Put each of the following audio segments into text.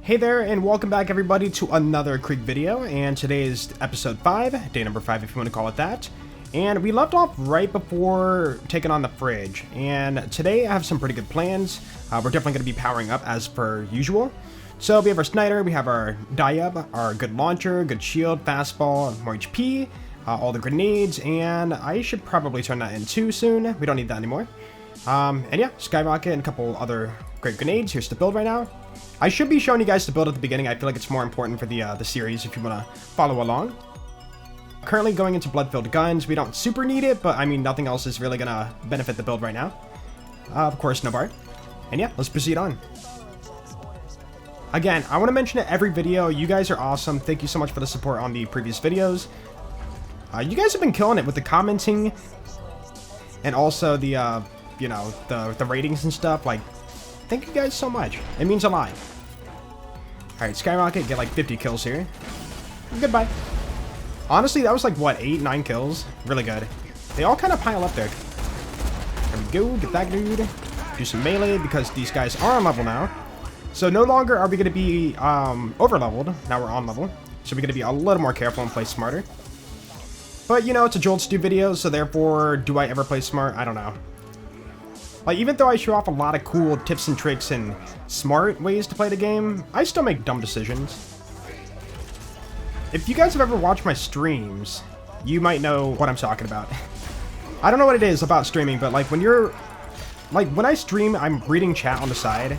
Hey there, and welcome back everybody to another Krieg video, and today is episode 5, day number 5 if you want to call it that. And we left off right before taking on the fridge, and today I have some pretty good plans. We're definitely going to be powering up as per usual. So we have our Sniper, we have our die-up, our good launcher, good shield, fastball, more HP, all the grenades, and I should probably turn that in too soon. We don't need that anymore. And yeah, Skyrocket and a couple other great grenades. Here's the build right now. I should be showing you guys the build at the beginning. I feel like it's more important for the series if you want to follow along. Currently going into blood-filled guns. We don't super need it, but I mean, nothing else is really going to benefit the build right now. Of course, no bar. And yeah, let's proceed on. Again, I want to mention it every video. You guys are awesome. Thank you so much for the support on the previous videos. You guys have been killing it with the commenting and also the, you know, the ratings and stuff. Like, thank you guys so much. It means a lot. Alright, Skyrocket, get like 50 kills here. Goodbye. Honestly, that was like, what, 8, 9 kills? Really good. They all kind of pile up there. There we go, get that dude. Do some melee because these guys are on level now. So no longer are we going to be over leveled. Now we're on level. So we're going to be a little more careful and play smarter. But, you know, it's a Jolt Stew video, so therefore, do I ever play smart? I don't know. Like, even though I show off a lot of cool tips and tricks and smart ways to play the game, I still make dumb decisions. If you guys have ever watched my streams, you might know what I'm talking about. I don't know what it is about streaming, but like when I stream, I'm reading chat on the side,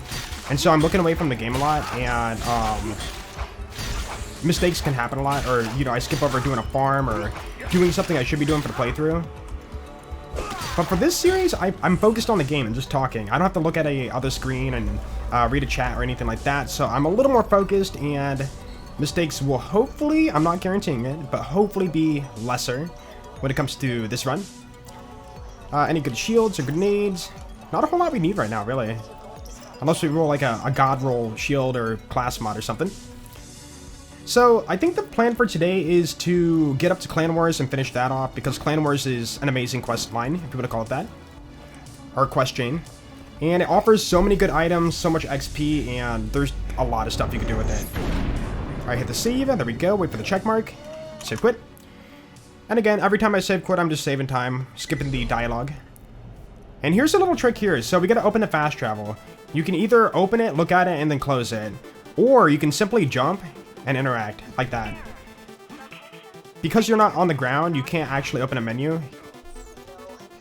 and so I'm looking away from the game a lot, and mistakes can happen a lot, or, you know, I skip over doing a farm or doing something I should be doing for the playthrough. But for this series, I'm focused on the game and just talking. I don't have to look at a other screen and read a chat or anything like that. So I'm a little more focused, and mistakes will hopefully, I'm not guaranteeing it, but hopefully be lesser when it comes to this run. Any good shields or grenades? Not a whole lot we need right now, really. Unless we roll like a god roll shield or class mod or something. So, I think the plan for today is to get up to Clan Wars and finish that off, because Clan Wars is an amazing quest line, if you want to call it that. Or quest chain. And it offers so many good items, so much XP, and there's a lot of stuff you can do with it. Alright, hit the save, there we go, wait for the check mark. Save quit. And again, every time I save quit, I'm just saving time, skipping the dialogue. And here's a little trick here. So we gotta open the fast travel. You can either open it, look at it, and then close it. Or you can simply jump and interact like that. Because you're not on the ground, you can't actually open a menu.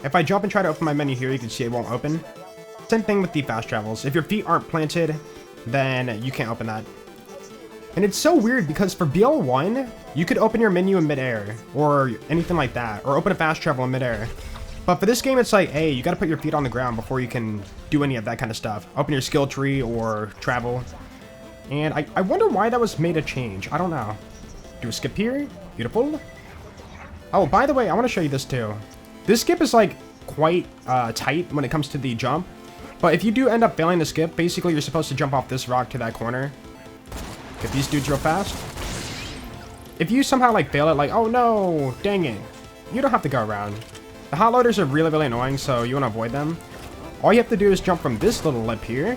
If I jump and try to open my menu here, you can see it won't open. Same thing with the fast travels. If your feet aren't planted, then you can't open that. And it's so weird because for BL1, you could open your menu in midair or anything like that, or open a fast travel in midair. But for this game, it's like, hey, you gotta put your feet on the ground before you can do any of that kind of stuff. Open your skill tree or travel. And I wonder why that was made a change. I don't know. Do a skip here. Beautiful. Oh, by the way, I want to show you this too. This skip is like quite tight when it comes to the jump. But if you do end up failing the skip, basically you're supposed to jump off this rock to that corner. Get these dudes real fast. If you somehow like fail it, like, oh no, dang it. You don't have to go around. The hot loaders are really, really annoying, so you want to avoid them. All you have to do is jump from this little lip here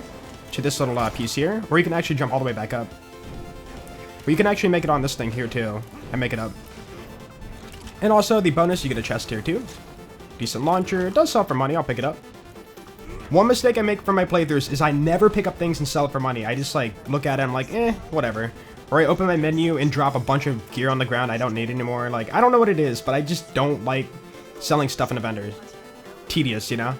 to this little piece here, or you can actually jump all the way back up. But you can actually make it on this thing here too, and make it up. And also, the bonus, you get a chest here too. Decent launcher. It does sell for money. I'll pick it up. One mistake I make for my playthroughs is I never pick up things and sell it for money. I just like look at it and I'm like, whatever. Or I open my menu and drop a bunch of gear on the ground I don't need anymore. Like, I don't know what it is, but I just don't like selling stuff in the vendors. Tedious, you know?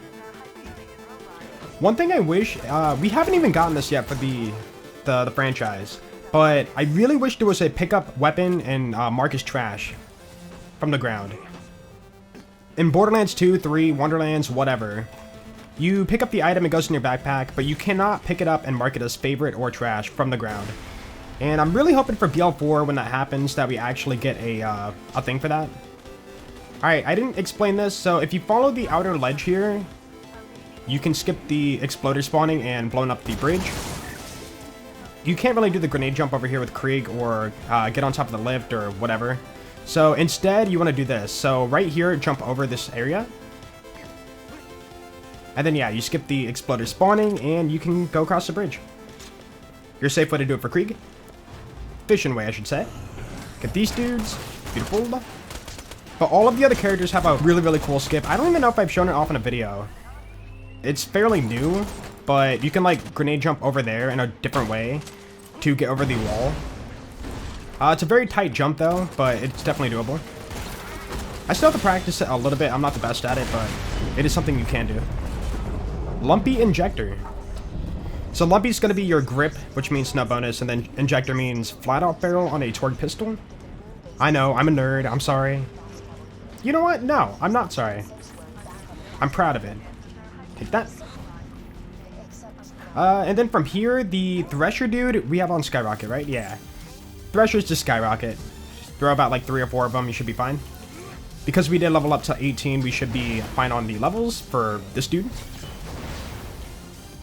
One thing I wish, we haven't even gotten this yet for the franchise, but I really wish there was a pickup weapon and mark as trash from the ground. In Borderlands 2, 3, Wonderlands, whatever, you pick up the item, it goes in your backpack, but you cannot pick it up and mark it as favorite or trash from the ground. And I'm really hoping for BL4 when that happens that we actually get a thing for that. Alright, I didn't explain this, so if you follow the outer ledge here, you can skip the exploder spawning and blowing up the bridge. You can't really do the grenade jump over here with Krieg or get on top of the lift or whatever. So instead, you want to do this. So right here, jump over this area. And then, yeah, you skip the exploder spawning and you can go across the bridge. Here's a safe way to do it for Krieg. Efficient way, I should say. Get these dudes. Beautiful. But all of the other characters have a really, really cool skip. I don't even know if I've shown it off in a video. It's fairly new, but you can like grenade jump over there in a different way to get over the wall. It's a very tight jump though, but it's definitely doable. I still have to practice it a little bit. I'm not the best at it, but it is something you can do. Lumpy Injector. So Lumpy is going to be your grip, which means no bonus, and then Injector means flat out barrel on a torque pistol. I know, I'm a nerd. I'm sorry. You know what? No, I'm not sorry. I'm proud of it. Take that. And then from here, the Thresher dude, we have on Skyrocket, right? Yeah. Thresher's just Skyrocket. Just throw about like 3 or 4 of them, you should be fine. Because we did level up to 18, we should be fine on the levels for this dude.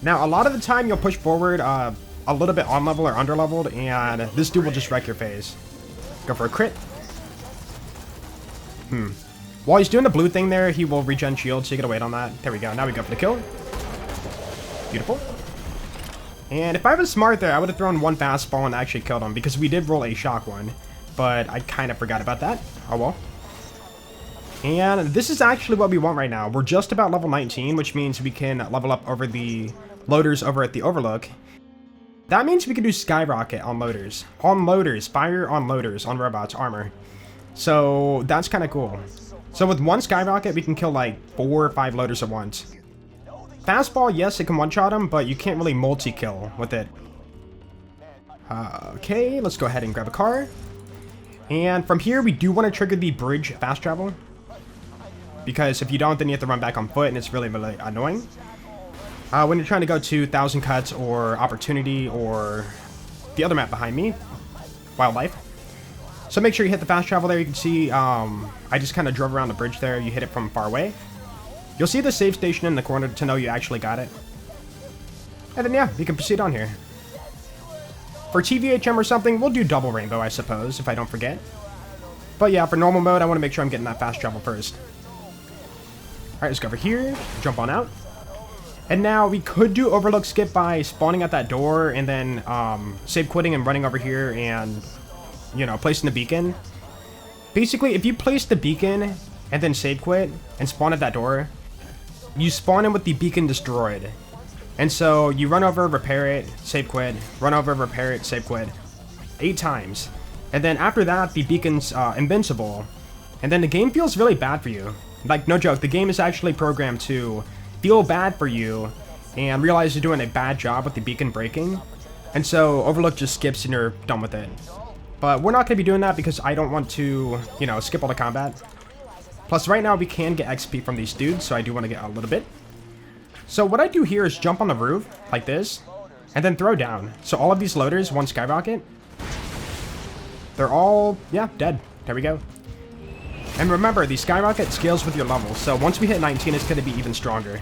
Now, a lot of the time, you'll push forward a little bit on level or under leveled, and this dude will just wreck your face. Go for a crit. While he's doing the blue thing there, he will regen shield, so you gotta wait on that. There we go. Now we go for the kill. Beautiful. And if I was smart there, I would have thrown one fastball and actually killed him, because we did roll a shock one. But I kind of forgot about that. Oh well. And this is actually what we want right now. We're just about level 19, which means we can level up over the loaders over at the Overlook. That means we can do Skyrocket on loaders. On loaders. Fire on loaders. On robots. Armor. So that's kind of cool. So with one Skyrocket, we can kill like 4 or 5 loaders at once. Fastball, yes, it can one-shot them, but you can't really multi-kill with it. Okay, let's go ahead and grab a car. And from here, we do want to trigger the bridge fast travel. Because if you don't, then you have to run back on foot, and it's really, really annoying. When you're trying to go to 1,000 Cuts or Opportunity or the other map behind me, Wildlife. So make sure you hit the fast travel there. You can see I just kind of drove around the bridge there. You hit it from far away. You'll see the save station in the corner to know you actually got it. And then yeah, we can proceed on here. For TVHM or something, we'll do double rainbow, I suppose, if I don't forget. But yeah, for normal mode, I want to make sure I'm getting that fast travel first. Alright, let's go over here, jump on out. And now we could do Overlook skip by spawning at that door and then save quitting and running over here and, you know, placing the beacon. Basically, if you place the beacon and then save quit and spawn at that door, you spawn in with the beacon destroyed. And so you run over, repair it, save quit, run over, repair it, save quit. 8 times. And then after that, the beacon's invincible. And then the game feels really bad for you. Like, no joke, the game is actually programmed to feel bad for you and realize you're doing a bad job with the beacon breaking. And so Overlook just skips and you're done with it. But we're not going to be doing that because I don't want to, you know, skip all the combat. Plus, right now we can get XP from these dudes, so I do want to get a little bit. So what I do here is jump on the roof, like this, and then throw down. So all of these loaders, one Skyrocket, they're all, yeah, dead. There we go. And remember, the Skyrocket scales with your level, so once we hit 19, it's going to be even stronger.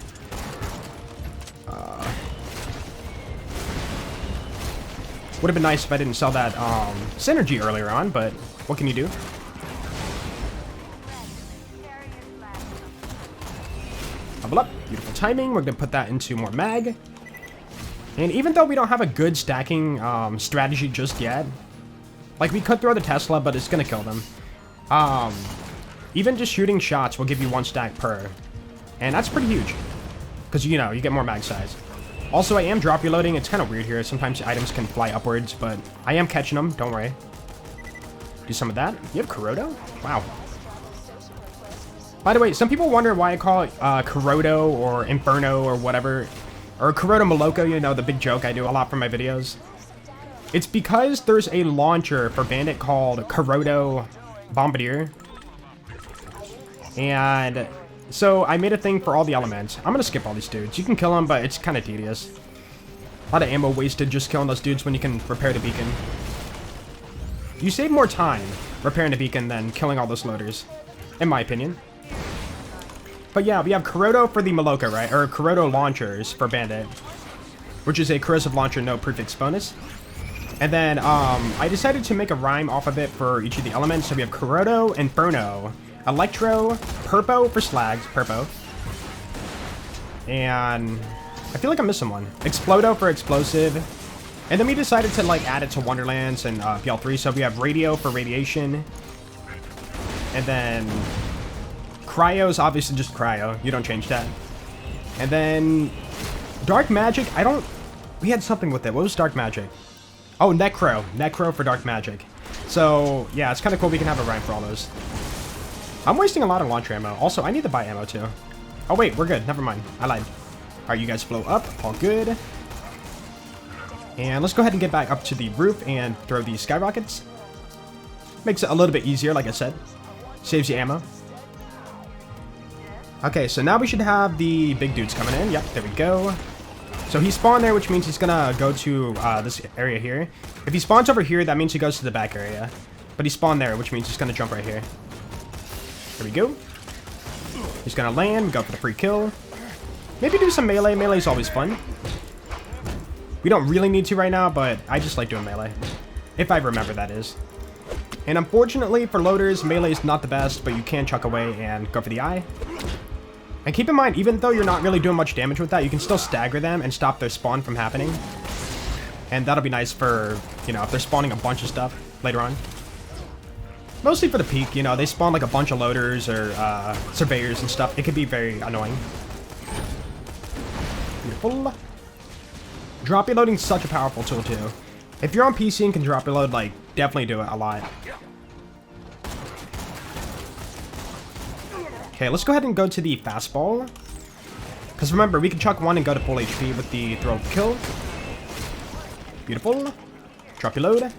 Would have been nice if I didn't sell that synergy earlier on, but what can you do? Level up. Beautiful timing. We're going to put that into more mag. And even though we don't have a good stacking strategy just yet, like we could throw the Tesla, but it's going to kill them. Even just shooting shots will give you 1 stack per. And that's pretty huge. Because, you know, you get more mag size. Also, I am drop reloading. It's kind of weird here. Sometimes the items can fly upwards, but I am catching them. Don't worry. Do some of that. You have Kurodo? Wow. By the way, some people wonder why I call it Kurodo or Inferno or whatever. Or Kurodo Moloko, you know, the big joke I do a lot for my videos. It's because there's a launcher for Bandit called Kurodo Bombardier. And so I made a thing for all the elements. I'm going to skip all these dudes. You can kill them, but it's kind of tedious. A lot of ammo wasted just killing those dudes when you can repair the beacon. You save more time repairing the beacon than killing all those loaders, in my opinion. But yeah, we have Kurodo for the Moloko, right? Or Kurodo launchers for Bandit, which is a corrosive launcher, no prefix bonus. And then I decided to make a rhyme off of it for each of the elements. So we have Kurodo, Inferno, Electro, Purpo for slags, Purpo. And I feel like I'm missing one. Explodo for explosive. And then we decided to like add it to Wonderlands and PL3. So we have radio for radiation. And then cryo's obviously just cryo. You don't change that. And then dark magic, we had something with it. What was dark magic? Oh, necro. Necro for dark magic. So yeah, it's kind of cool we can have a rhyme for all those. I'm wasting a lot of launcher ammo. Also, I need to buy ammo too. Oh wait, we're good. Never mind. I lied. Alright, you guys blow up. All good. And let's go ahead and get back up to the roof and throw these skyrockets. Makes it a little bit easier, like I said. Saves you ammo. Okay, so now we should have the big dudes coming in. Yep, there we go. So he spawned there, which means he's gonna go to this area here. If he spawns over here, that means he goes to the back area. But he spawned there, which means he's gonna jump right here. There we go. He's gonna land, go for the free kill. Maybe do some melee. Melee's always fun. We don't really need to right now, but I just like doing melee. If I remember, that is. And unfortunately for loaders, melee is not the best, but you can chuck away and go for the eye. And keep in mind, even though you're not really doing much damage with that, you can still stagger them and stop their spawn from happening. And that'll be nice for, you know, if they're spawning a bunch of stuff later on. Mostly for the peak, you know, they spawn like a bunch of loaders or surveyors and stuff. It could be very annoying. Beautiful. Drop reloading is such a powerful tool too. If you're on PC and can drop reload, like, definitely do it a lot. Okay, let's go ahead and go to the fastball. Because remember, we can chuck one and go to full HP with the throw kill. Beautiful. Drop reload.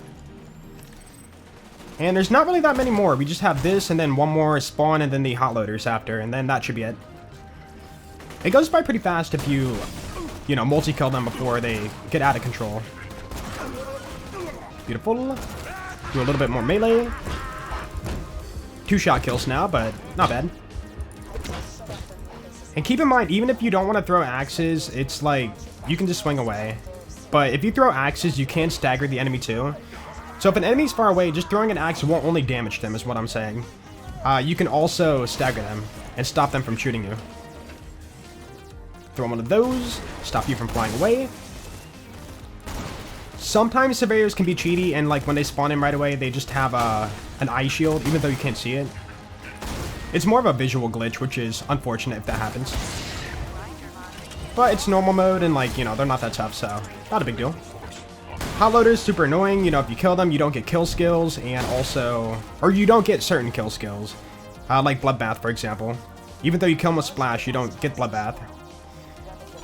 And there's not really that many more. We just have this and then one more spawn and then the hot loaders after. And then that should be it. It goes by pretty fast if you know, multi-kill them before they get out of control. Beautiful. Do a little bit more melee. 2-shot kills now, but not bad. And keep in mind, even if you don't want to throw axes, it's like, you can just swing away. But if you throw axes, you can stagger the enemy too. So if an enemy's far away, just throwing an axe won't only damage them, is what I'm saying. You can also stagger them and stop them from shooting you. Throw one of those, stop you from flying away. Sometimes surveyors can be cheaty, and like when they spawn in right away, they just have an eye shield, even though you can't see it. It's more of a visual glitch, which is unfortunate if that happens. But it's normal mode, and like, you know, they're not that tough, so not a big deal. Hot loaders, super annoying. You know, if you kill them, you don't get kill skills, and also, or you don't get certain kill skills. Like Bloodbath, for example. Even though you kill them with Splash, you don't get Bloodbath.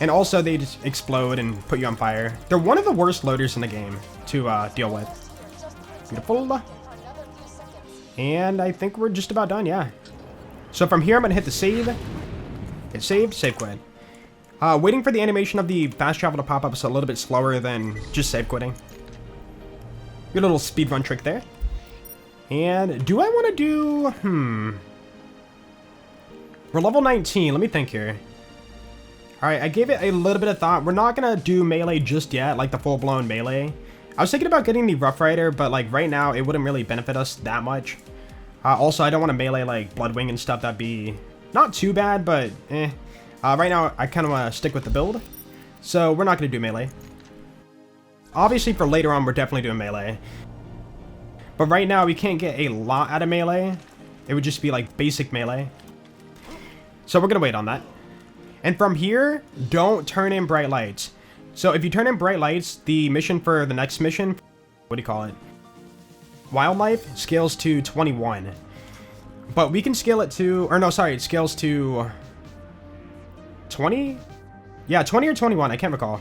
And also, they just explode and put you on fire. They're one of the worst loaders in the game to deal with. Beautiful. And I think we're just about done, yeah. So from here, I'm going to hit the save. Hit save, save quit. Waiting for the animation of the fast travel to pop up is a little bit slower than just save quitting. Your little speedrun trick there. And do I want to do... We're level 19. Let me think here. Alright, I gave it a little bit of thought. We're not going to do melee just yet, like the full-blown melee. I was thinking about getting the Rough Rider, but like right now, it wouldn't really benefit us that much. Also, I don't want to melee like Bloodwing and stuff. That'd be not too bad, but eh. Right now, I kind of want to stick with the build. So we're not going to do melee. Obviously, for later on, we're definitely doing melee. But right now, we can't get a lot out of melee. It would just be like basic melee. So we're going to wait on that. And from here, don't turn in bright lights. So if you turn in bright lights, the mission for the next mission, what do you call it? Wildlife scales to 21. But we can scale it to, or no, sorry, it scales to 20? Yeah, 20 or 21, I can't recall.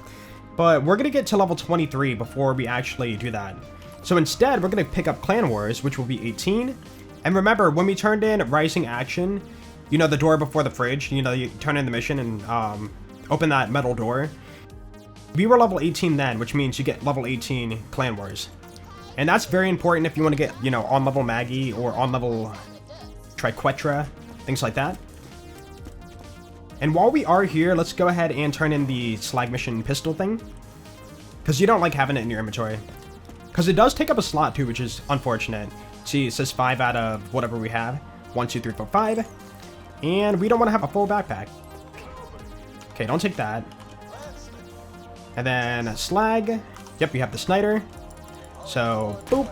But we're going to get to level 23 before we actually do that. So instead, we're going to pick up Clan Wars, which will be 18. And remember, when we turned in Rising Action, you know, the door before the fridge, you know, you turn in the mission and open that metal door. We were level 18 then, which means you get level 18 Clan Wars. And that's very important if you want to get, you know, on level Maggie or on level Triquetra, things like that. And while we are here, let's go ahead and turn in the Slag Mission pistol thing. Because you don't like having it in your inventory. Because it does take up a slot too, which is unfortunate. See, it says 5 out of whatever we have. 1, 2, 3, 4, 5. And we don't want to have a full backpack. Okay, don't take that. And then slag. Yep, we have the Snyder. So, boop.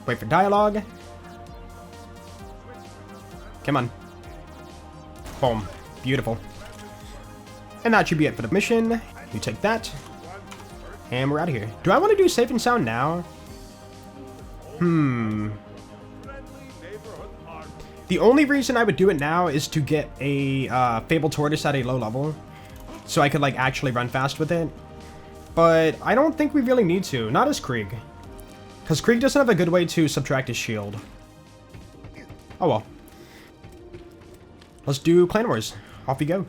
Wait for dialogue. Come on. Boom. Beautiful. And that should be it for the mission. You take that. And we're out of here. Do I want to do safe and sound now? The only reason I would do it now is to get a Fabled Tortoise at a low level. So I could, like, actually run fast with it. But I don't think we really need to. Not as Krieg. Because Krieg doesn't have a good way to subtract his shield. Oh well. Let's do Clan Wars. Off we go.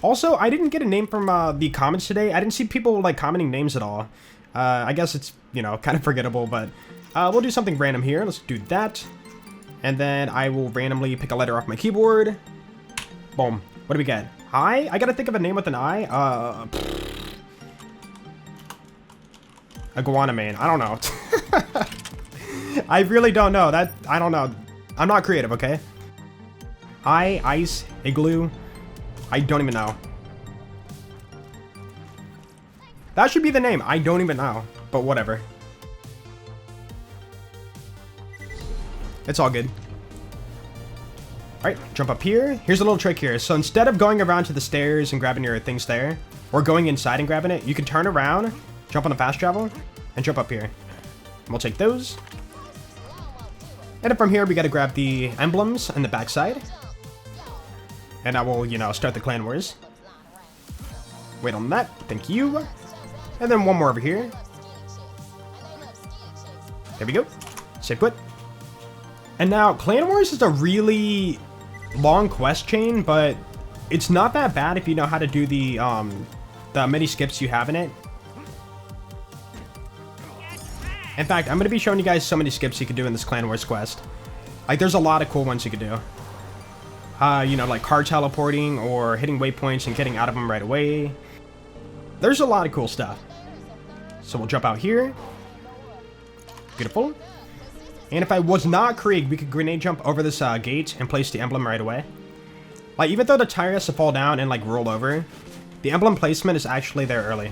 Also, I didn't get a name from the comments today. I didn't see people, like, commenting names at all. I guess it's, you know, kind of forgettable, but we'll do something random here. Let's do that. And then I will randomly pick a letter off my keyboard. Boom. What do we get? I? I gotta think of a name with an I. Iguana man. I don't know. I really don't know. I don't know. I'm not creative, okay? Ice, igloo. I don't even know. That should be the name. I don't even know. But whatever. It's all good. Alright, jump up here. Here's a little trick here. So instead of going around to the stairs and grabbing your things there, or going inside and grabbing it, you can turn around, jump on the fast travel, and jump up here. And we'll take those. And then from here, we gotta grab the emblems on the backside. And I will, you know, start the Clan Wars. Wait on that. Thank you. And then one more over here. There we go. Save quit. And now, Clan Wars is a really long quest chain, but it's not that bad if you know how to do the many skips you have in it. In fact, I'm going to be showing you guys so many skips you can do in this Clan Wars quest. Like, there's a lot of cool ones you could do. You know, like car teleporting or hitting waypoints and getting out of them right away. There's a lot of cool stuff. So we'll jump out here. Beautiful. And if I was not Krieg, we could grenade jump over this gate and place the emblem right away. Like, even though the tire has to fall down and, like, roll over, the emblem placement is actually there early.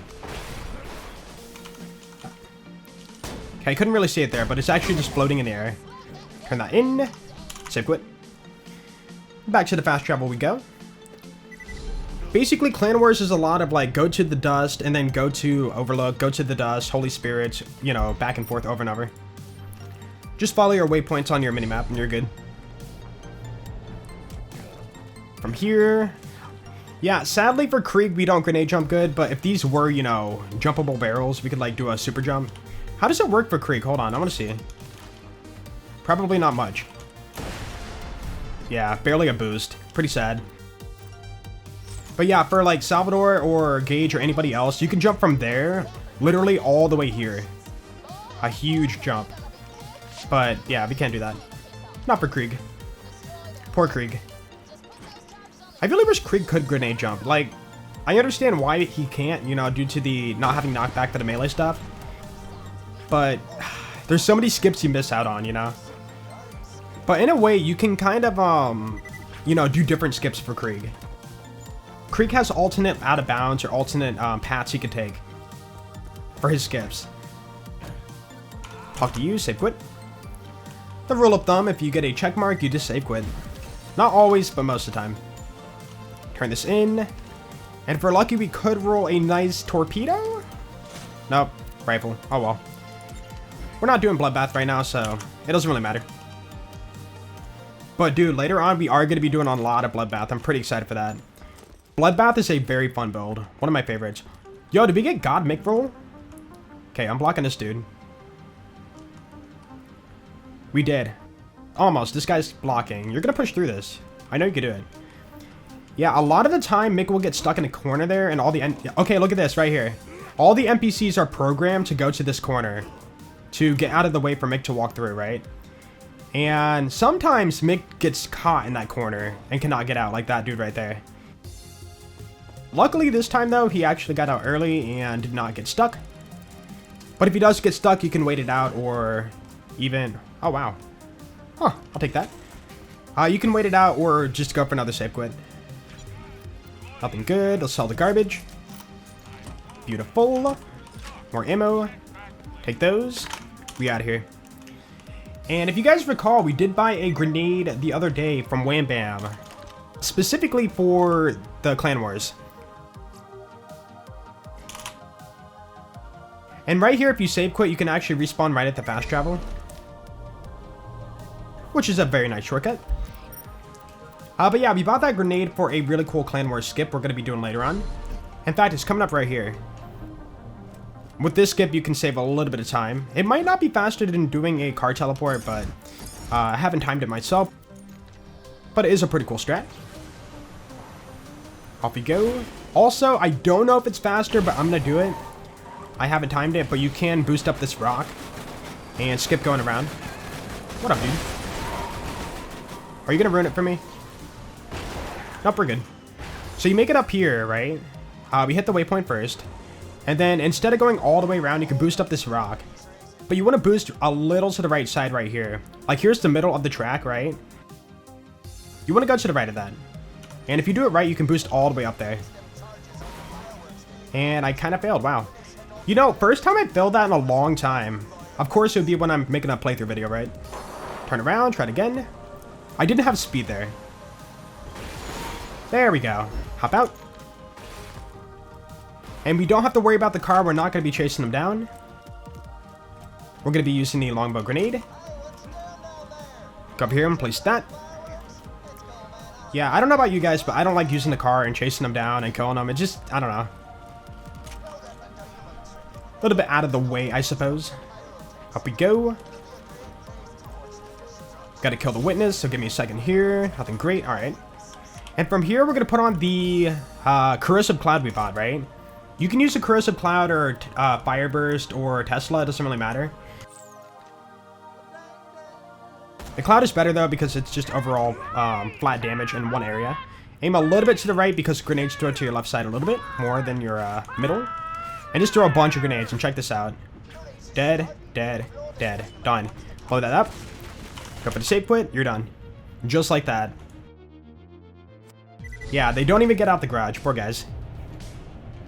Okay, I couldn't really see it there, but it's actually just floating in the air. Turn that in. Save quit. Back to the fast travel we go. Basically, Clan Wars is a lot of, like, go to the dust, and then go to Overlook, go to the dust, Holy Spirit, you know, back and forth over and over. Just follow your waypoints on your minimap and you're good. From here... Yeah, sadly for Krieg, we don't grenade jump good, but if these were, you know, jumpable barrels, we could, like, do a super jump. How does it work for Krieg? Hold on, I want to see. Probably not much. Yeah, barely a boost. Pretty sad. But yeah, for, like, Salvador or Gage or anybody else, you can jump from there literally all the way here. A huge jump. But, yeah, we can't do that. Not for Krieg. Poor Krieg. I really wish Krieg could grenade jump. Like, I understand why he can't, you know, due to the not having knockback to the melee stuff. But, there's so many skips you miss out on, you know? But in a way, you can kind of, you know, do different skips for Krieg. Krieg has alternate out of bounds or alternate paths he could take for his skips. Talk to you, save quit. The rule of thumb, if you get a check mark, you just save quit. Not always, but most of the time. Turn this in. And if we're lucky, we could roll a nice torpedo? Nope. Rifle. Oh well. We're not doing Bloodbath right now, so it doesn't really matter. But dude, later on, we are going to be doing a lot of Bloodbath. I'm pretty excited for that. Bloodbath is a very fun build. One of my favorites. Yo, did we get God Mick roll? Okay, I'm blocking this dude. We did. Almost. This guy's blocking. You're going to push through this. I know you can do it. Yeah, a lot of the time, Mick will get stuck in a corner there, and all the... Okay, look at this right here. All the NPCs are programmed to go to this corner to get out of the way for Mick to walk through, right? And sometimes Mick gets caught in that corner and cannot get out, like that dude right there. Luckily, this time, though, he actually got out early and did not get stuck. But if he does get stuck, you can wait it out or even... Oh, wow. Huh, I'll take that. You can wait it out or just go for another save quit. Nothing good. Let's sell the garbage. Beautiful. More ammo. Take those. We out of here. And if you guys recall, we did buy a grenade the other day from Wham Bam. Specifically for the Clan Wars. And right here, if you save quit, you can actually respawn right at the fast travel. Which is a very nice shortcut. But yeah, we bought that grenade for a really cool Clan Wars skip we're going to be doing later on. In fact, it's coming up right here. With this skip, you can save a little bit of time. It might not be faster than doing a car teleport, but I haven't timed it myself. But it is a pretty cool strat. Off we go. Also, I don't know if it's faster, but I'm going to do it. I haven't timed it, but you can boost up this rock and skip going around. What up, dude? Are you going to ruin it for me? Nope, we're good. So you make it up here, right? We hit the waypoint first. And then instead of going all the way around, you can boost up this rock. But you want to boost a little to the right side right here. Like here's the middle of the track, right? You want to go to the right of that. And if you do it right, you can boost all the way up there. And I kind of failed, wow. You know, first time I failed that in a long time. Of course, it would be when I'm making a playthrough video, right? Turn around, try it again. I didn't have speed there. There we go. Hop out. And we don't have to worry about the car. We're not going to be chasing them down. We're going to be using the longbow grenade. Go up here and place that. Yeah, I don't know about you guys, but I don't like using the car and chasing them down and killing them. It just, I don't know. A little bit out of the way, I suppose. Up we go. Got to kill the witness, so give me a second here. Nothing great. All right. And from here, we're going to put on the corrosive cloud we bought, right? You can use a corrosive cloud or fireburst or Tesla. It doesn't really matter. The cloud is better, though, because it's just overall flat damage in one area. Aim a little bit to the right because grenades throw to your left side a little bit more than your middle. And just throw a bunch of grenades, and check this out. Dead, dead, dead. Done. Blow that up. Go for the save quit. You're done. Just like that. Yeah, they don't even get out the garage. Poor guys.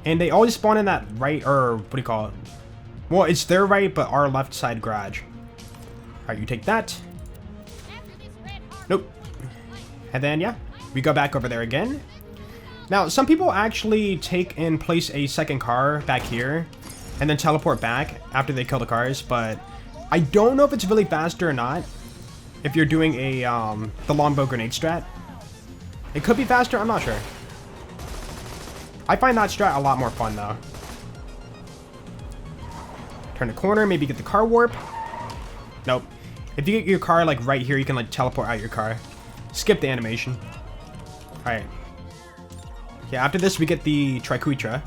And they always spawn in that right, or what do you call it? Well, it's their right, but our left side garage. Alright, you take that. Nope. And then, yeah, we go back over there again. Now, some people actually take and place a second car back here and then teleport back after they kill the cars, but I don't know if it's really faster or not if you're doing a the longbow grenade strat. It could be faster, I'm not sure. I find that strat a lot more fun, though. Turn the corner, maybe get the car warp. Nope. If you get your car, like, right here, you can, like, teleport out your car. Skip the animation. Alright. Yeah, after this, we get the Triquetra.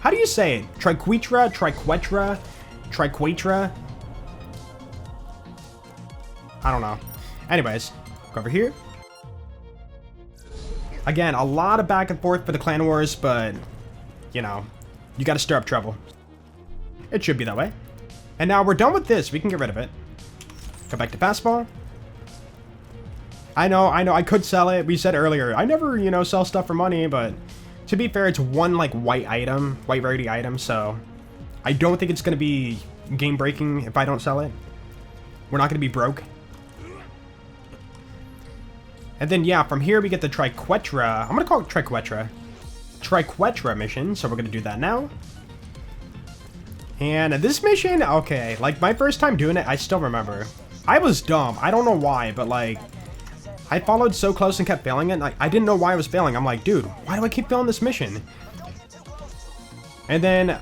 How do you say it? Triquetra? Triquetra? Triquetra? I don't know. Anyways, go over here. Again, a lot of back and forth for the Clan Wars, but, you know, you gotta stir up trouble. It should be that way. And now we're done with this. We can get rid of it. Go back to fastball. I know, I could sell it. We said earlier, I never, you know, sell stuff for money, but to be fair, it's one, like, white rarity item, so I don't think it's going to be game-breaking if I don't sell it. We're not going to be broke. And then, yeah, from here we get the Triquetra. I'm going to call it Triquetra. Triquetra mission, so we're going to do that now. And this mission, okay, like, my first time doing it, I still remember. I was dumb. I don't know why, but, like, I followed so close and kept failing it. Like, I didn't know why I was failing. I'm like, dude, why do I keep failing this mission? And then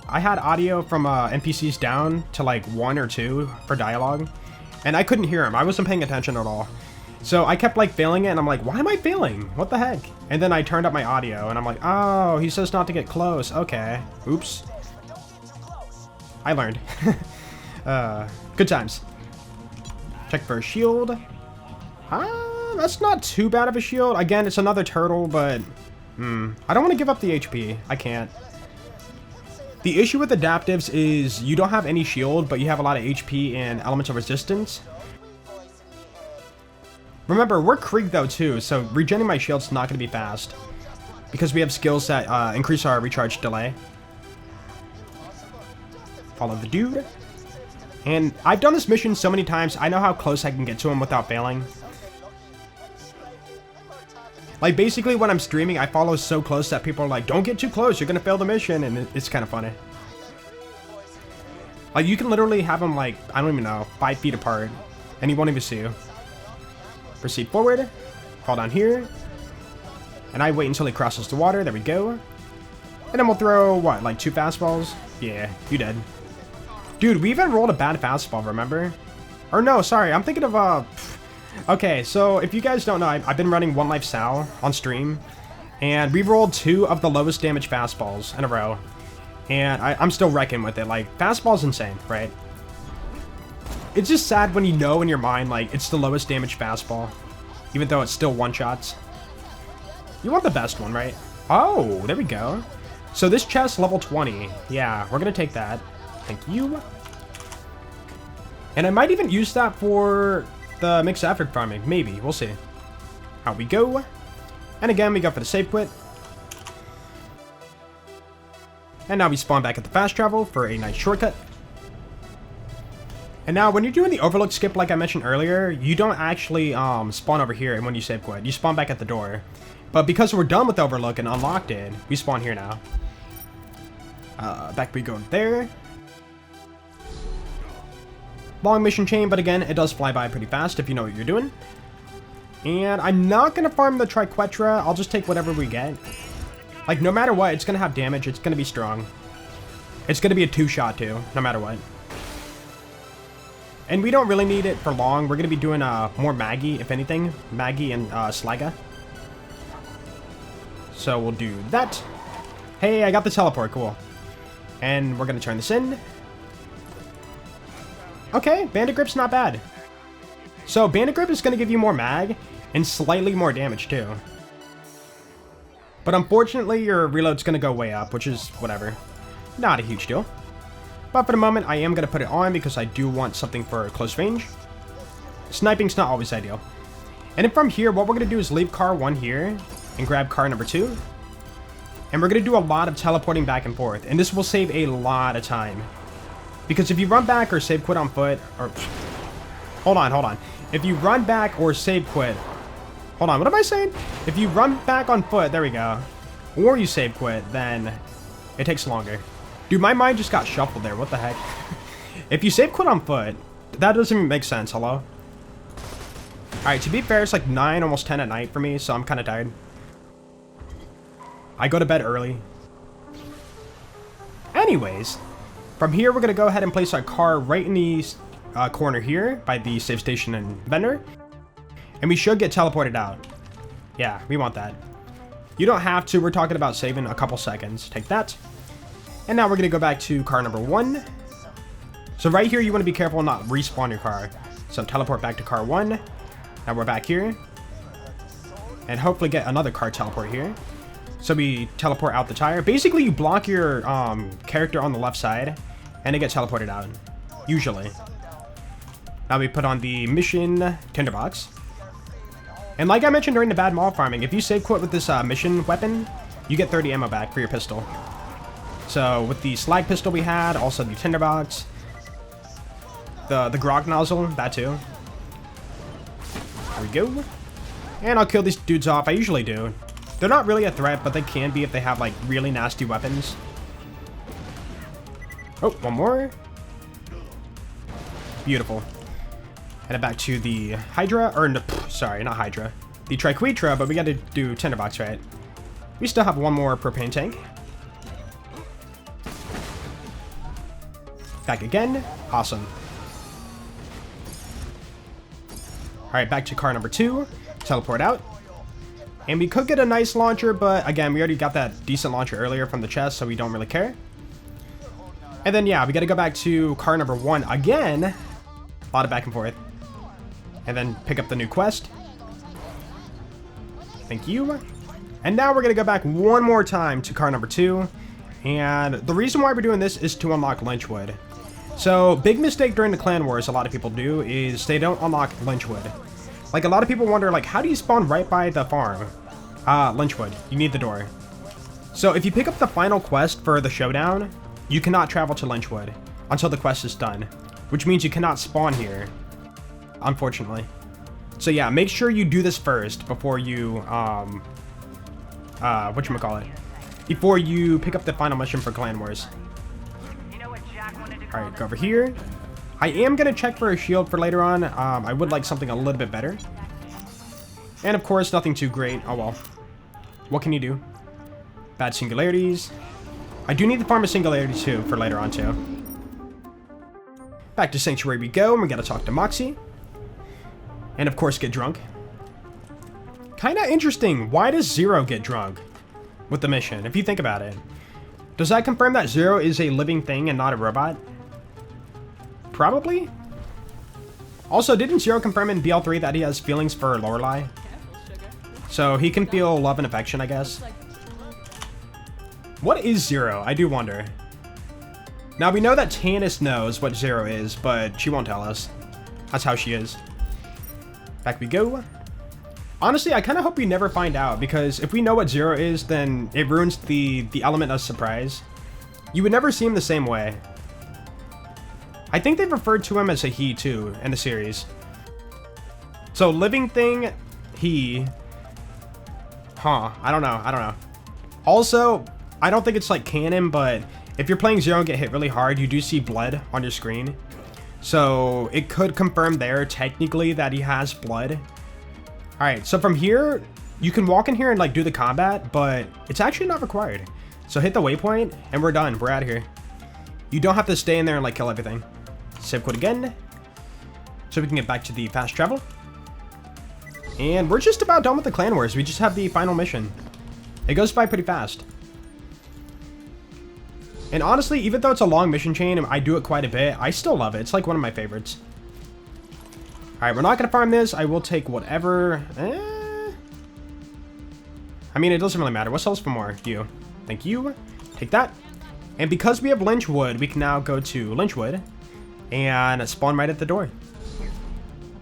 I had audio from NPCs down to like 1 or 2 for dialogue, and I couldn't hear him. I wasn't paying attention at all. So I kept like failing it, and I'm like, why am I failing? What the heck? And then I turned up my audio, and I'm like, oh, he says not to get close. Okay. Oops. I learned. Good times. Check for a shield. That's not too bad of a shield. Again, it's another turtle, but I don't want to give up the HP. I can't. The issue with adaptives is you don't have any shield, but you have a lot of HP and elements of resistance. Remember, we're Krieg though too, so regenerating my shield's not going to be fast because we have skills that increase our recharge delay. Follow the dude. And I've done this mission so many times, I know how close I can get to him without failing. Like, basically, when I'm streaming, I follow so close that people are like, don't get too close, you're gonna fail the mission, and it's kind of funny. Like, you can literally have them, like, I don't even know, 5 feet apart, and he won't even see you. Proceed forward, fall down here, and I wait until he crosses the water, there we go. And then we'll throw, what, like 2 fastballs? Yeah, you dead. Dude, we even rolled a bad fastball, remember? Or no, sorry, I'm thinking of, okay, so if you guys don't know, I've been running One Life Sal on stream, and we rolled 2 of the lowest damage fastballs in a row. And I'm still wrecking with it. Like, fastball's insane, right? It's just sad when you know in your mind, like, it's the lowest damage fastball, even though it's still one-shots. You want the best one, right? Oh, there we go. So this chest, level 20. Yeah, we're gonna take that. Thank you. And I might even use that for the mixed effort farming. Maybe. We'll see. Out we go. And again, we go for the save quit. And now we spawn back at the fast travel for a nice shortcut. And now when you're doing the overlook skip like I mentioned earlier, you don't actually spawn over here and when you save quit. You spawn back at the door. But because we're done with overlook and unlocked it, we spawn here now. Back we go there. Long mission chain, but again, it does fly by pretty fast if you know what you're doing. And I'm not going to farm the Triquetra. I'll just take whatever we get. Like, no matter what, it's going to have damage. It's going to be strong. It's going to be a 2-shot, too, no matter what. And we don't really need it for long. We're going to be doing more Maggie, if anything. Maggie and Slaga. So we'll do that. Hey, I got the teleport. Cool. And we're going to turn this in. Okay, Bandit Grip's not bad. So Bandit Grip is going to give you more mag and slightly more damage, too. But unfortunately, your reload's going to go way up, which is whatever. Not a huge deal. But for the moment, I am going to put it on because I do want something for close range. Sniping's not always ideal. And then from here, what we're going to do is leave car 1 here and grab car number 2. And we're going to do a lot of teleporting back and forth. And this will save a lot of time. Because if you run back or save quit on foot, or... Hold on. If you run back or save quit... Hold on, what am I saying? If you run back on foot, there we go, or you save quit, then it takes longer. Dude, my mind just got shuffled there, what the heck? If you save quit on foot, that doesn't even make sense, hello? Alright, to be fair, it's like 9, almost 10 at night for me, so I'm kind of tired. I go to bed early. Anyways, from here, we're going to go ahead and place our car right in the corner here by the save station and vendor. And we should get teleported out. Yeah, we want that. You don't have to. We're talking about saving a couple seconds. Take that. And now we're going to go back to car number 1. So right here, you want to be careful and not respawn your car. So teleport back to car 1. Now we're back here. And hopefully get another car teleport here. So we teleport out the tire. Basically, you block your character on the left side. And it gets teleported out. Usually. Now we put on the mission tinderbox. And like I mentioned during the bad mall farming, if you save quit with this mission weapon, you get 30 ammo back for your pistol. So with the slag pistol we had, also the tinderbox, the grog nozzle, that too. There we go. And I'll kill these dudes off. I usually do. They're not really a threat, but they can be if they have like really nasty weapons. Oh, one more. Beautiful. Headed back to the Hydra, or no, sorry, not Hydra. The Triquetra, but we gotta do tinderbox, right? We still have one more propane tank. Back again. Awesome. Alright, back to car number 2. Teleport out. And we could get a nice launcher, but again, we already got that decent launcher earlier from the chest, so we don't really care. And then, yeah, we gotta go back to car number 1 again. A lot of back and forth. And then pick up the new quest. Thank you. And now we're going to go back one more time to car number 2. And the reason why we're doing this is to unlock Lynchwood. So, big mistake during the clan wars a lot of people do is they don't unlock Lynchwood. Like, a lot of people wonder, like, how do you spawn right by the farm? Lynchwood. You need the door. So, if you pick up the final quest for the showdown, you cannot travel to Lynchwood. until the quest is done, which means you cannot spawn here, unfortunately. So yeah, make sure you do this first before you, before you pick up the final mission for Clan Wars. Alright, go over here. I am going to check for a shield for later on. I would like something a little bit better. And of course, nothing too great. Oh well. What can you do? Bad singularities. I do need to farm a singularity too for later on too. Back to Sanctuary we go, and we gotta talk to Moxie. And of course get drunk. Kinda interesting, why does Zero get drunk with the mission, if you think about it? Does that confirm that Zero is a living thing and not a robot? Probably? Also, didn't Zero confirm in BL3 that he has feelings for Lorelei? So he can feel love and affection, I guess. What is Zero? I do wonder. Now, we know that Tannis knows what Zero is, but she won't tell us. That's how she is. Back we go. Honestly, I kind of hope we never find out, because if we know what Zero is, then it ruins the element of surprise. You would never see him the same way. I think they've referred to him as a he, too, in the series. So, living thing, he... Huh, I don't know. Also, I don't think it's like canon, but if you're playing Zero and get hit really hard, you do see blood on your screen. So it could confirm there technically that he has blood. Alright, so from here, you can walk in here and like do the combat, but it's actually not required. So hit the waypoint and we're done. We're out of here. You don't have to stay in there and like kill everything. Save quit again. So we can get back to the fast travel. And we're just about done with the Clan Wars. We just have the final mission. It goes by pretty fast. And honestly, even though it's a long mission chain and I do it quite a bit, I still love it. It's like one of my favorites. Alright, we're not going to farm this. I will take whatever. I mean, it doesn't really matter. What sells for more? You. Thank you. Take that. And because we have Lynchwood, we can now go to Lynchwood and spawn right at the door.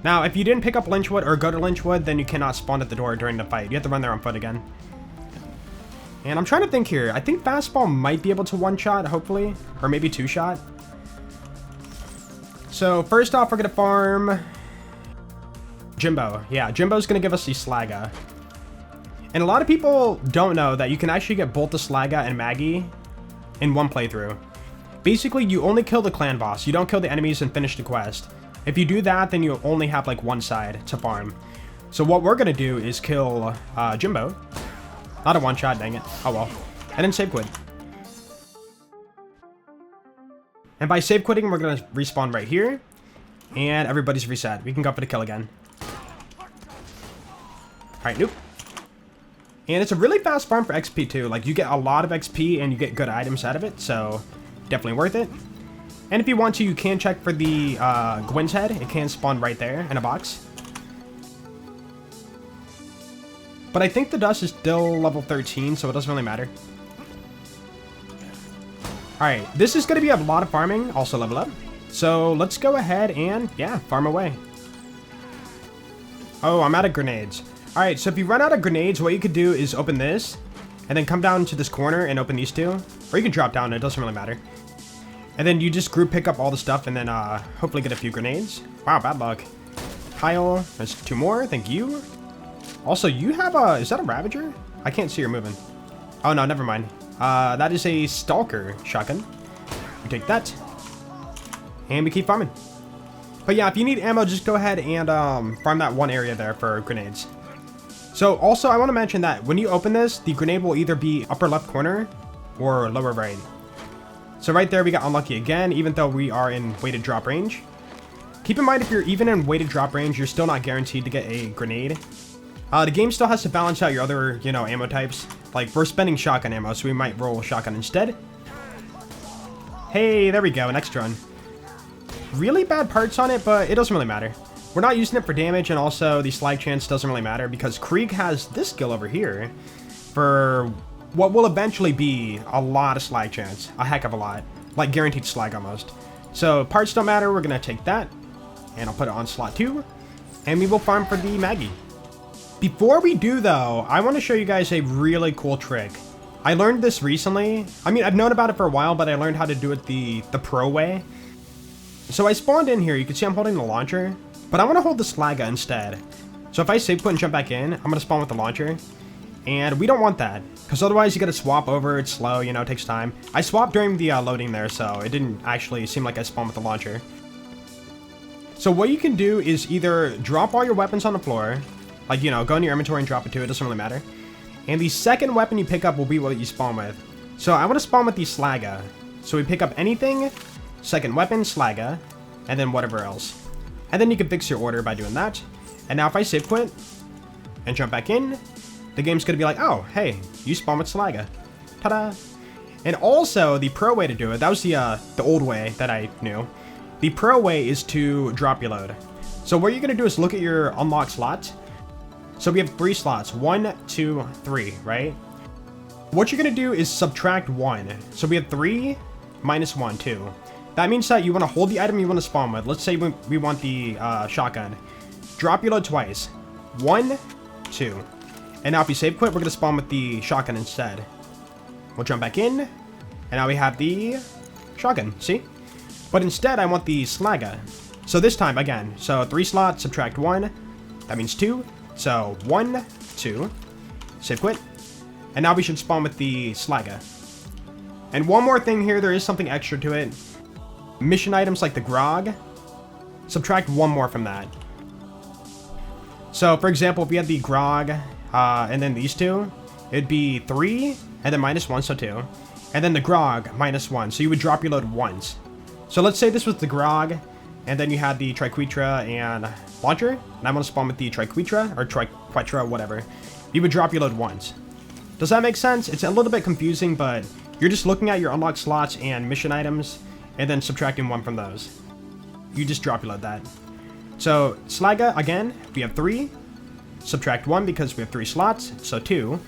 Now, if you didn't pick up Lynchwood or go to Lynchwood, then you cannot spawn at the door during the fight. You have to run there on foot again. And I'm trying to think here. I think Fastball might be able to one-shot, hopefully. Or maybe two-shot. So, first off, we're going to farm Jimbo. Yeah, Jimbo's going to give us the Slaga. And a lot of people don't know that you can actually get both the Slaga and Maggie in one playthrough. Basically, you only kill the clan boss. You don't kill the enemies and finish the quest. If you do that, then you only have like one side to farm. So what we're going to do is kill Jimbo. Not a one-shot, dang it. Oh well. And then save quit. And by save quitting, we're going to respawn right here. And everybody's reset. We can go for the kill again. Alright, nope. And it's a really fast farm for XP too. Like, you get a lot of XP and you get good items out of it. So, definitely worth it. And if you want to, you can check for the Gwyn's head. It can spawn right there in a box. But I think the dust is still level 13, so it doesn't really matter. Alright, this is going to be a lot of farming, also level up. So let's go ahead and, yeah, farm away. Oh, I'm out of grenades. Alright, so if you run out of grenades, what you could do is open this, and then come down to this corner and open these two. Or you can drop down, it doesn't really matter. And then you just group pick up all the stuff and then hopefully get a few grenades. Wow, bad luck. Kyle, there's two more, thank you. Also, you have a, is that a Ravager? I can't see her moving. Oh no, never mind. That is a Stalker shotgun. We take that. And we keep farming. But yeah, if you need ammo, just go ahead and farm that one area there for grenades. So also, I want to mention that when you open this, the grenade will either be upper left corner or lower right. So right there, we got unlucky again, even though we are in weighted drop range. Keep in mind, if you're even in weighted drop range, you're still not guaranteed to get a grenade. The game still has to balance out your other, you know, ammo types. Like, we're spending shotgun ammo, so we might roll shotgun instead. Hey, there we go, next run. Really bad parts on it, but it doesn't really matter. We're not using it for damage, and also the slag chance doesn't really matter, because Krieg has this skill over here for what will eventually be a lot of slag chance. A heck of a lot. Like, guaranteed slag almost. So, parts don't matter, we're going to take that. And I'll put it on slot 2. And we will farm for the Maggie. Before we do, though, I want to show you guys a really cool trick. I learned this recently. I mean, I've known about it for a while, but I learned how to do it the pro way. So I spawned in here. You can see I'm holding the launcher, but I want to hold the Slaga instead. So if I save quit and jump back in, I'm going to spawn with the launcher. And we don't want that, because otherwise you got to swap over. It's slow, you know, it takes time. I swapped during the loading there, so it didn't actually seem like I spawned with the launcher. So what you can do is either drop all your weapons on the floor, like, you know, go in your inventory and drop it too, it doesn't really matter. And the second weapon you pick up will be what you spawn with. So I want to spawn with the Slaga. So we pick up anything, second weapon, Slaga, and then whatever else. And then you can fix your order by doing that. And now if I save quit and jump back in, the game's gonna be like, oh, hey, you spawn with Slaga. Ta-da! And also, the pro way to do it, that was the old way that I knew. The pro way is to drop your load. So what you're gonna do is look at your unlocked slots. So we have 3 slots, 1, 2, 3, right? What you're gonna do is subtract 1. So we have 3 minus 1, 2. That means that you wanna hold the item you wanna spawn with. Let's say we want the shotgun. Drop your load twice. 1, 2. And now if you save quit, we're going to spawn with the shotgun instead. We'll jump back in. And now we have the shotgun. See? But instead, I want the Slaga. So this time, again. So 3 slots, subtract 1. That means 2. So 1, 2. Save quit. And now we should spawn with the Slaga. And one more thing here. There is something extra to it. Mission items like the grog. Subtract 1 more from that. So, for example, if we had the grog... and then these two, it'd be 3, and then minus 1, so 2. And then the grog, minus 1. So you would drop your load once. So let's say this was the grog, and then you had the triquetra and launcher. And I'm going to spawn with the triquetra, or triquetra, whatever. You would drop your load once. Does that make sense? It's a little bit confusing, but you're just looking at your unlocked slots and mission items, and then subtracting 1 from those. You just drop your load that. So, Slaga, again, we have 3. Subtract 1 because we have 3 slots, so 2.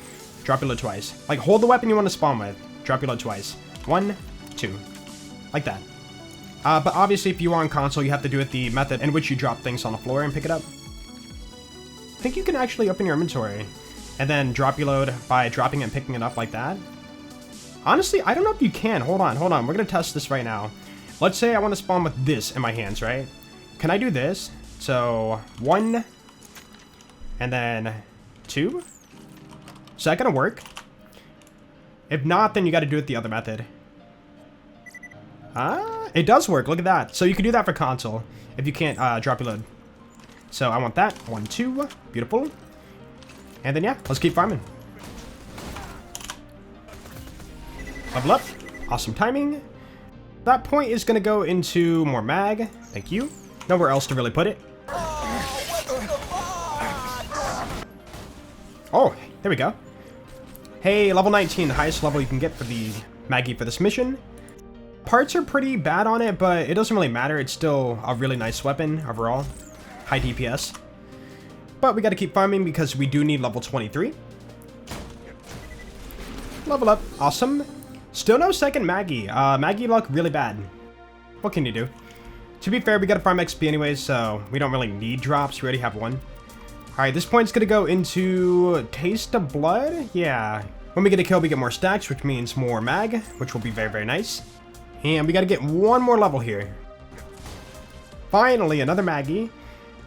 Drop your load twice. Like, hold the weapon you want to spawn with. Drop your load twice. 1, 2. Like that. But obviously, if you are on console, you have to do it the method in which you drop things on the floor and pick it up. I think you can actually open your inventory and then drop your load by dropping it and picking it up like that. Honestly, I don't know if you can. Hold on. We're going to test this right now. Let's say I want to spawn with this in my hands, right? Can I do this? So, 1... and then 2. Is that gonna work? If not, then you gotta do it the other method. It does work. Look at that. So you can do that for console if you can't drop your load. So I want that. 1, 2. Beautiful. And then, yeah, let's keep farming. Level up. Awesome timing. That point is gonna go into more mag. Thank you. Nowhere else to really put it. Oh, there we go. Hey, level 19, the highest level you can get for the Maggie for this mission. Parts are pretty bad on it, but it doesn't really matter. It's still a really nice weapon overall. High DPS. But we gotta keep farming because we do need level 23. Level up. Awesome. Still no second Maggie. Maggie luck really bad. What can you do? To be fair, we gotta farm XP anyways, so we don't really need drops. We already have 1. Alright, this point's gonna go into Taste of Blood. Yeah. When we get a kill, we get more stacks, which means more mag, which will be very, very nice. And we gotta get 1 more level here. Finally, another Maggie.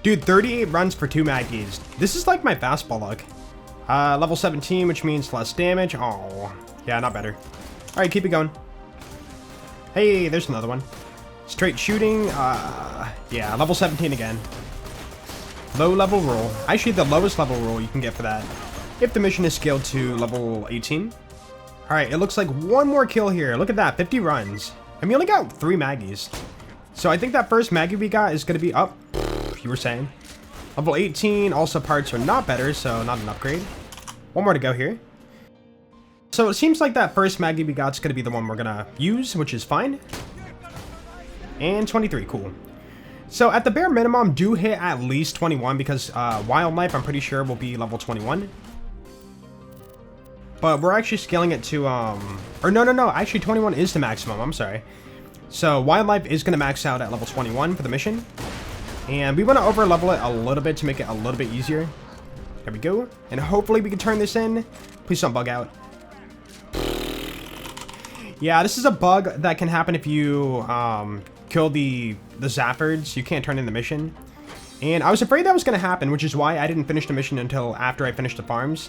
Dude, 38 runs for 2 Maggies. This is like my fastball luck. Level 17, which means less damage. Oh, yeah, not better. Alright, keep it going. Hey, there's another one. Straight shooting. Yeah, level 17 again. Low level roll. Actually, the lowest level roll you can get for that, if the mission is scaled to level 18. Alright, it looks like 1 more kill here. Look at that, 50 runs. And we only got 3 Maggies. So I think that first Maggie we got is going to be up. You were saying. Level 18, also parts are not better, so not an upgrade. 1 more to go here. So it seems like that first Maggie we got is going to be the one we're going to use, which is fine. And 23, cool. So at the bare minimum, do hit at least 21 because Wildlife, I'm pretty sure, will be level 21. But we're actually scaling it to, or no, actually 21 is the maximum, I'm sorry. So Wildlife is going to max out at level 21 for the mission. And we want to over level it a little bit to make it a little bit easier. There we go. And hopefully we can turn this in. Please don't bug out. Yeah, this is a bug that can happen if you kill the zappers, you can't turn in the mission. And I was afraid that was going to happen, which is why I didn't finish the mission until after I finished the farms.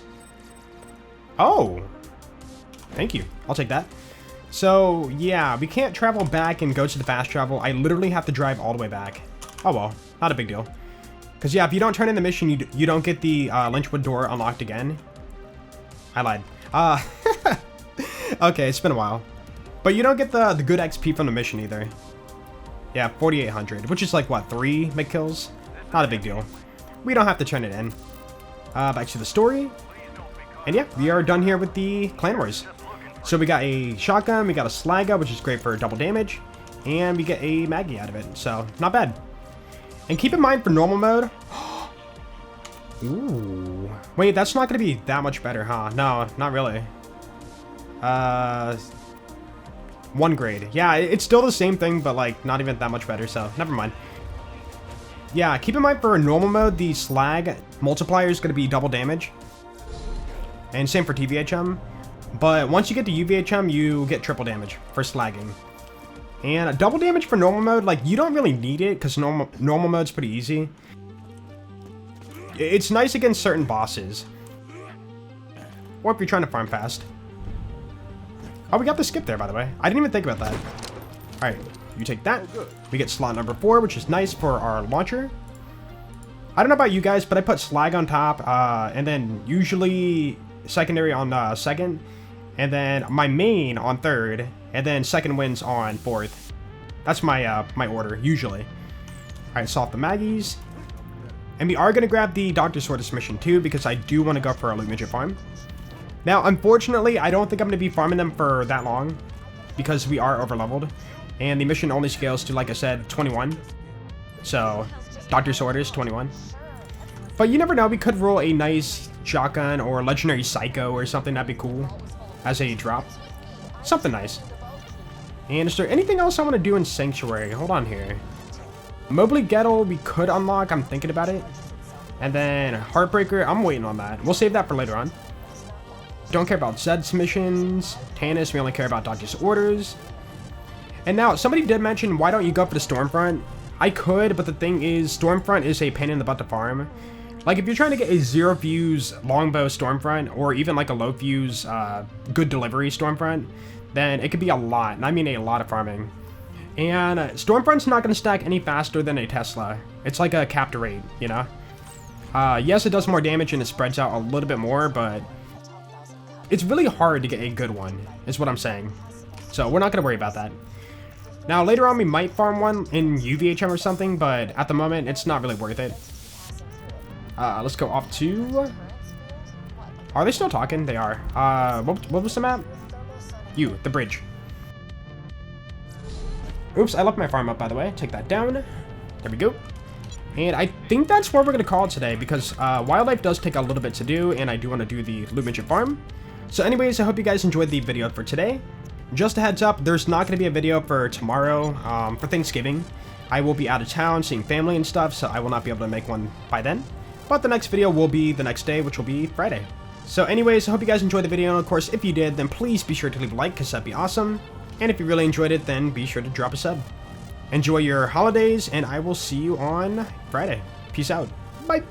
Oh. Thank you. I'll take that. So, yeah, we can't travel back and go to the fast travel. I literally have to drive all the way back. Oh, well. Not a big deal. Because, yeah, if you don't turn in the mission, you don't get the Lynchwood door unlocked again. I lied. Okay, it's been a while. But you don't get the good XP from the mission either. Yeah, 4,800, which is like, what, 3 mid-kills? Not a big deal. We don't have to turn it in. Back to the story. And yeah, we are done here with the Clan Wars. So we got a shotgun, we got a Slagga, which is great for double damage, and we get a Maggie out of it, so not bad. And keep in mind for normal mode... Ooh. Wait, that's not going to be that much better, huh? No, not really. 1 grade. Yeah, it's still the same thing, but like not even that much better, so never mind. Yeah, keep in mind for normal mode, the slag multiplier is going to be double damage. And same for TVHM. But once you get to UVHM, you get triple damage for slagging. And double damage for normal mode, like, you don't really need it because normal mode's pretty easy. It's nice against certain bosses. Or if you're trying to farm fast. Oh, we got the skip there, by the way. I didn't even think about that. Alright, you take that. We get slot number 4, which is nice for our launcher. I don't know about you guys, but I put slag on top, and then usually secondary on second, and then my main on third, and then second wins on fourth. That's my my order, usually. Alright, solve the Maggies. And we are going to grab the Dr. Sortis mission too, because I do want to go for a loot midget farm. Now, unfortunately, I don't think I'm going to be farming them for that long, because we are overleveled. And the mission only scales to, like I said, 21. So, Dr. Sortis, 21. But you never know, we could roll a nice shotgun or legendary psycho or something. That'd be cool as a drop. Something nice. And is there anything else I want to do in Sanctuary? Hold on here. Mobley Gettle we could unlock. I'm thinking about it. And then Heartbreaker, I'm waiting on that. We'll save that for later on. Don't care about Zed's missions. Tannis, we only care about Dr. Orders. And now, somebody did mention, why don't you go for the Stormfront? I could, but the thing is, Stormfront is a pain in the butt to farm. Like, if you're trying to get a 0 fuse longbow Stormfront, or even like a low fuse good delivery Stormfront, then it could be a lot, and I mean a lot of farming. And Stormfront's not going to stack any faster than a Tesla. It's like a capped rate, you know? Yes, it does more damage and it spreads out a little bit more, but it's really hard to get a good one, is what I'm saying. So we're not going to worry about that. Now, later on, we might farm one in UVHM or something, but at the moment, it's not really worth it. Let's go off to... Are they still talking? They are. What was the map? The bridge. Oops, I left my farm up, by the way. Take that down. There we go. And I think that's where we're going to call it today, because wildlife does take a little bit to do, and I do want to do the loot midget farm. So anyways, I hope you guys enjoyed the video for today. Just a heads up, there's not going to be a video for tomorrow, for Thanksgiving. I will be out of town seeing family and stuff, so I will not be able to make one by then. But the next video will be the next day, which will be Friday. So anyways, I hope you guys enjoyed the video, and of course, if you did, then please be sure to leave a like, because that'd be awesome. And if you really enjoyed it, then be sure to drop a sub. Enjoy your holidays, and I will see you on Friday. Peace out. Bye.